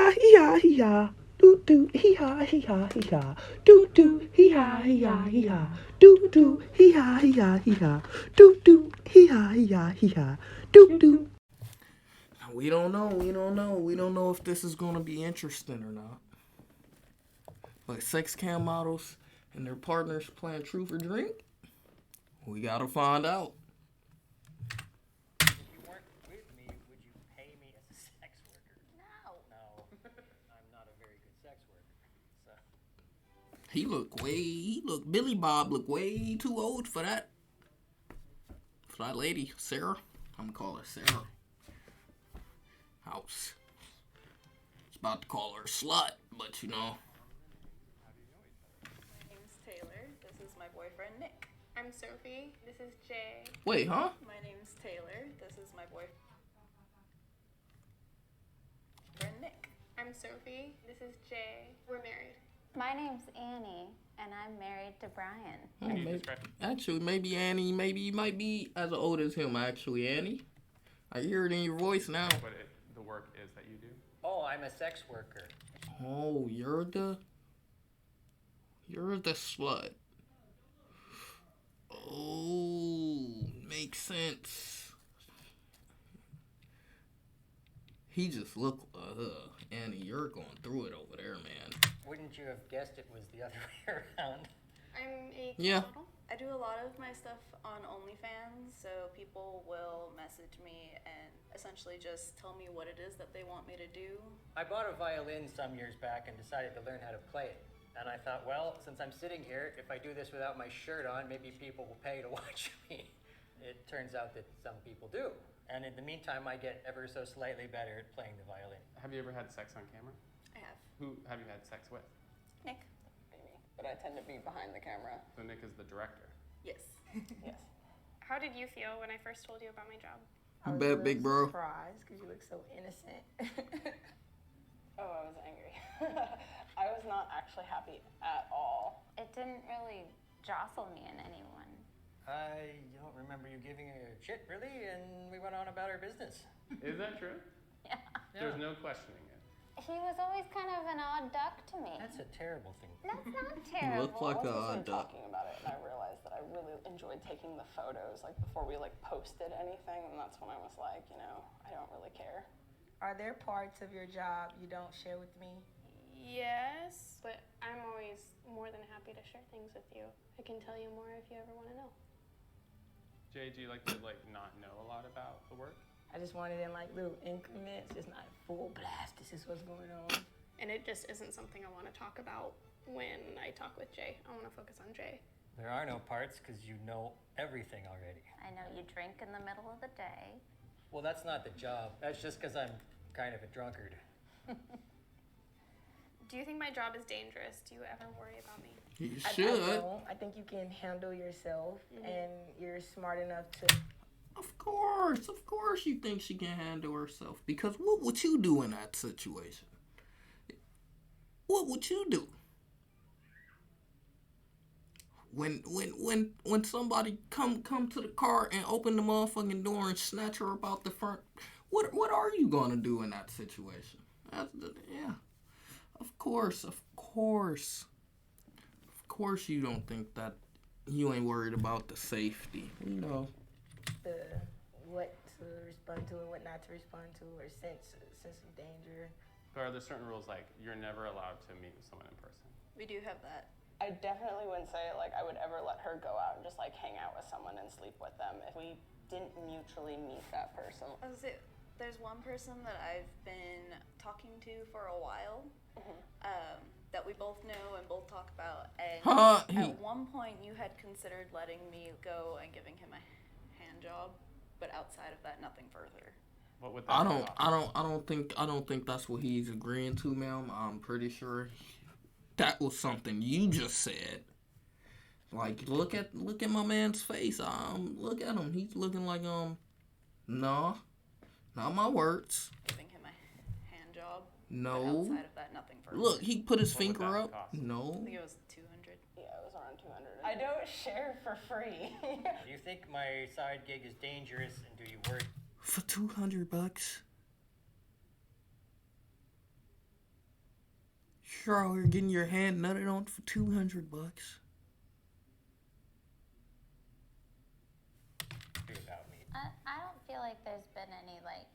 ha hee ha hee ha. Do do hee ha hee ha hee ha. Do do hee ha hee ha hee ha. Do do hee ha hee ha hee ha. Do do hee ha hee ha hee ha. Do do. We don't know. We don't know if this is gonna be interesting or not. Like sex cam models and their partners playing truth or drink. We gotta find out. If you weren't with me, would you pay me as a sex worker? No. No, I'm not a very good sex worker. So. Billy Bob looked way too old for that. For that lady, Sarah. I'm gonna call her Sarah. House. It's about to call her slut, but you know. My name's Taylor. This is my boyfriend, Nick. I'm Sophie. This is Jay. Wait, huh? My name's Taylor. This is my boyfriend, Nick. I'm Sophie. This is Jay. We're married. My name's Annie, and I'm married to Brian. Actually, maybe Annie, maybe you might be as old as him, actually, Annie. I hear it in your voice now. What the work is that you do? Oh, I'm a sex worker. Oh, you're the slut. Oh, makes sense. He just looked, Annie, you're going through it over there, man. Wouldn't you have guessed it was the other way around? I'm a Yeah. model. I do a lot of my stuff on OnlyFans, so people will message me and essentially just tell me what it is that they want me to do. I bought a violin some years back and decided to learn how to play it. And I thought, well, since I'm sitting here, if I do this without my shirt on, maybe people will pay to watch me. It turns out that some people do. And in the meantime, I get ever so slightly better at playing the violin. Have you ever had sex on camera? I have. Who have you had sex with? Nick. Amy, but I tend to be behind the camera. So Nick is the director. Yes. Yes. How did you feel when I first told you about my job? You bet, big bro. Surprised because you look so innocent. Oh, I was angry. I was not actually happy at all. It didn't really jostle me in anyone. I don't remember you giving her shit, really, and we went on about our business. Is that true? Yeah. There's no questioning it. He was always kind of an odd duck to me. That's a terrible thing. That's not You terrible. look like I was a just duck. talking about it, and I realized that I really enjoyed taking the photos, like before we posted anything, and that's when I was like, I don't really care. Are there parts of your job you don't share with me? Yes, but I'm always more than happy to share things with you. I can tell you more if you ever want to know. Jay, do you like to not know a lot about the work? I just want it in little increments, just not full blast. This is what's going on. And it just isn't something I want to talk about when I talk with Jay. I want to focus on Jay. There are no parts because you know everything already. I know you drink in the middle of the day. Well, that's not the job. That's just because I'm kind of a drunkard. Do you think my job is dangerous? Do you ever worry about me? You I should. don't. I think you can handle yourself, and you're smart enough to. Of course you think she can handle herself. Because what would you do in that situation? What would you do? When somebody come to the car and open the motherfucking door and snatch her about the front, what are you gonna do in that situation? Yeah. Of course you don't think that you ain't worried about the safety. What to respond to and what not to respond to, or sense of danger. But are there certain rules you're never allowed to meet with someone in person? We do have that. I definitely wouldn't say I would ever let her go out and just hang out with someone and sleep with them if we didn't mutually meet that person. There's one person that I've been talking to for a while, that we both know and both talk about, and at one point you had considered letting me go and giving him a hand job, but outside of that, nothing further. What would that I don't think that's what he's agreeing to, ma'am. I'm pretty sure that was something you just said. Look at my man's face. Look at him. He's looking like no, not my words. Giving him a hand job. No. But outside of that, nothing further. Look, he put his What would finger that up. cost? No. I think it was 200. Yeah, it was around 200. I don't share for free. Do you think my side gig is dangerous, and do you worry? For $200. You're out here getting your hand nutted on for $200. About me. I don't feel like there's been any, like,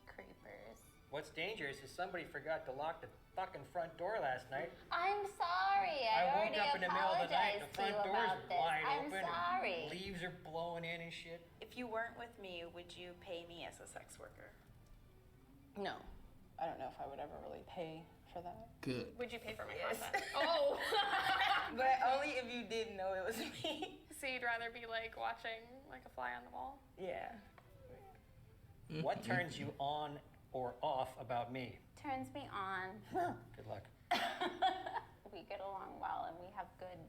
creepers. What's dangerous is somebody forgot to lock the fucking front door last night. I'm sorry. I woke already up in the middle of the night, the apologized to front you doors about were this. wide I'm open. sorry. And leaves are blowing in and shit. If you weren't with me, would you pay me as a sex worker? No. I don't know if I would ever really pay for that. Good. Would you pay for my Yes. content? Oh. But only if you didn't know it was me. So you'd rather be like watching like a fly on the wall? Yeah. What turns you on or off about me? Turns me on. Good luck. We get along well and we have good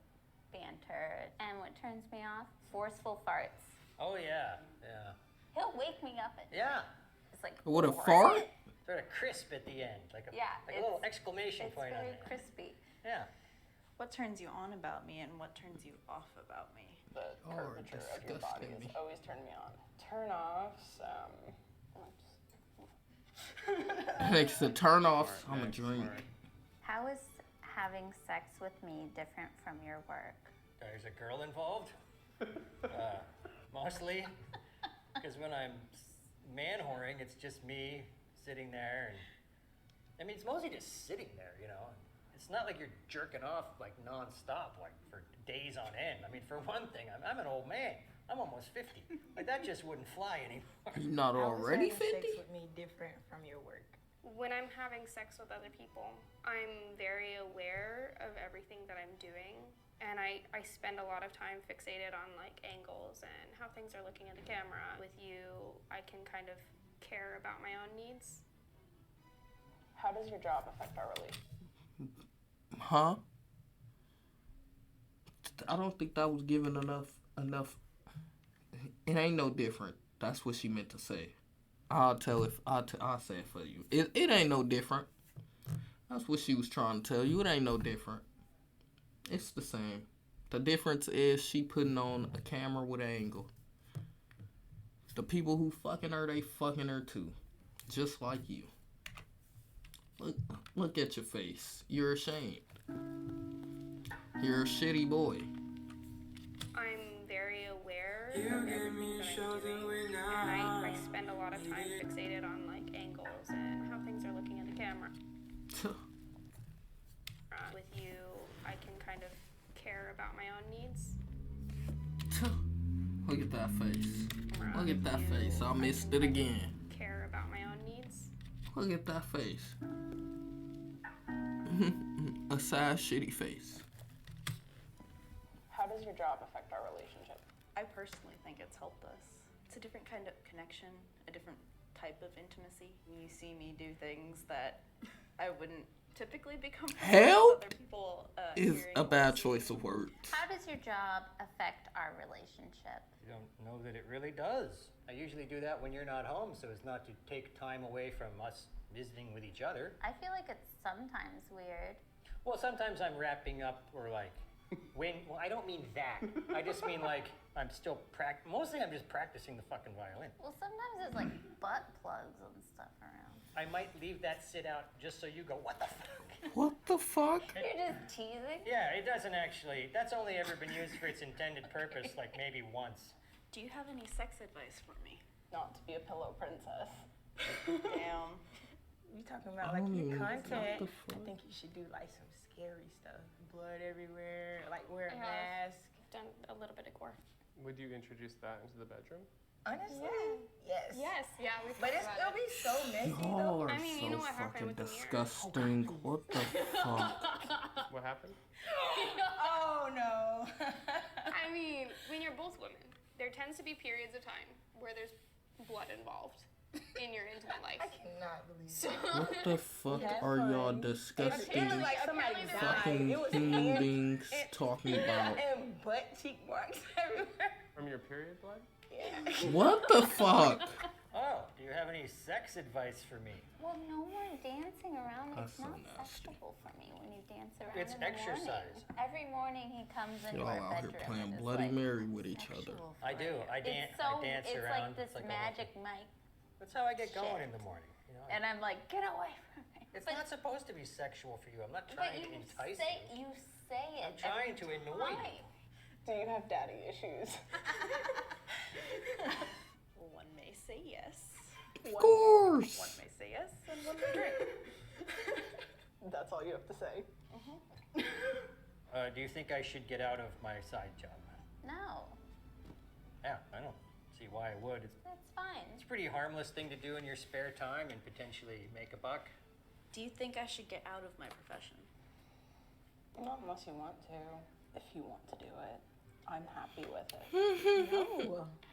banter. And what turns me off? Forceful farts. Oh yeah, yeah. He'll wake me up at Yeah. It's like, What, a fart? Sort of crisp at the end, like a Yeah, like a little exclamation It's point on very it. crispy. Yeah. What turns you on about me and what turns you off about me? The curvature of your body disgusting me. has always turned me on. Turn-offs, Next to turn offs, I'm a drink. How is having sex with me different from your work? There's a girl involved. Mostly, because when I'm man whoring, it's just me sitting there, and I mean it's mostly just sitting there, you know. It's not like you're jerking off like nonstop, like for days on end. I mean, for one thing, I'm an old man. I'm almost 50. Like that just wouldn't fly anymore. You not How is already having 50? sex with me different from your work? When I'm having sex with other people, I'm very aware of everything that I'm doing. And I spend a lot of time fixated on like angles and how things are looking at the camera. With you, I can kind of care about my own needs. how does your job affect our relationship? Huh? I don't think that was given enough. It ain't no different. That's what she meant to say. I'll say it for you. It ain't no different. That's what she was trying to tell you. It ain't no different. It's the same. The difference is she putting on a camera with an angle. The people who fucking her, they fucking her too. Just like you. Look at your face. You're ashamed. You're a shitty boy. I'm very aware of everything that I'm doing, and I spend a lot of time fixated on like angles and how things are looking at the camera. With you, I can kind of care about my own needs. Look at that face. Look at that face. I missed it again. Care about my own needs. Look at that face. A sad, shitty face. How does your job affect our relationship? I personally think it's helped us. It's a different kind of connection, a different type of intimacy. You see me do things that I wouldn't typically be comfortable Hell with other people is hearing a or bad seeing. choice of words. How does your job affect our relationship? You don't know that it really does. I usually do that when you're not home, so as not to take time away from us visiting with each other. I feel like it's sometimes weird. Well, sometimes I'm wrapping up or like well, I don't mean that. I just mean like I'm still mostly I'm just practicing the fucking violin. Well, sometimes there's like butt plugs and stuff around. I might leave that sit out just so you go, what the fuck? What the fuck? You're just teasing? Yeah, it doesn't actually. That's only ever been used for its intended purpose, like maybe once. Do you have any sex advice for me? Not to be a pillow princess. Damn. You talking about I like don't your even know content? what the fuck. I think you should do like some scary stuff, blood everywhere, like wear a Yeah. mask. Done a little bit of gore. Would you introduce that into the bedroom? Honestly, yes. Yes, yeah, we've But talked it'll about be so messy Y'all though. are I mean, you so know what happened fucking with the mirror? disgusting. What the fuck? What happened? Oh no. I mean, when you're both women, there tends to be periods of time where there's blood involved in your intimate life. I cannot believe So, What the fuck Have are y'all fun. disgusting It was like somebody Apparently died. fucking It was human hands beings talking about? and butt cheek marks everywhere. From your period blood? Yeah. What the fuck? Oh, do you have any sex advice for me? Well, no more dancing around. That's It's so not nasty. sexual for me when you dance around It's in the exercise. morning. Every morning he comes into Y'all our out here bedroom playing and is Bloody like, Mary with each other. sexual I do. for I you. dance. It's so, I dance it's around. like this It's like a magic mic, That's how I get going shit. in the morning. You know? and I'm like, get away from me. It's not supposed to be sexual for you. I'm not But trying to entice you. you say it. I'm trying to annoy you. Do you have daddy issues? One may say yes. Of course. One may say yes, and one may drink. That's all you have to say. Do you think I should get out of my side job? No, Yeah, I don't see why I would. that's fine. It's a pretty harmless thing to do in your spare time and potentially make a buck. Do you think I should get out of my profession? Not unless you want to. If you want to do it, I'm happy with it. No.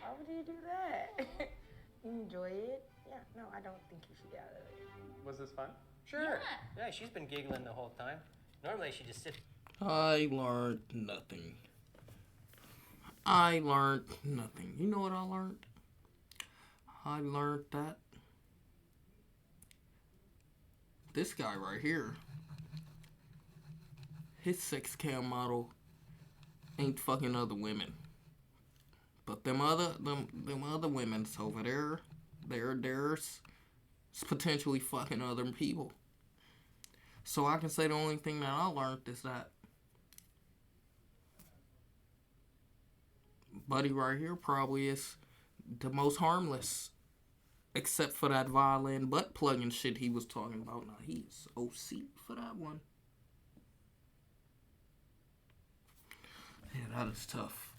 Why would you do that? You enjoy it? Yeah, no, I don't think you should get out of it. Was this fun? Sure. Yeah, she's been giggling the whole time. Normally she just sits. I learned nothing. I learned nothing. You know what I learned? I learned that this guy right here, his 6 cam model ain't fucking other women. But them other women's over there, there's potentially fucking other people. So I can say the only thing that I learned is that Buddy right here probably is the most harmless, except for that violin butt plugging shit he was talking about. Now he's OC for that one. Yeah, that is tough.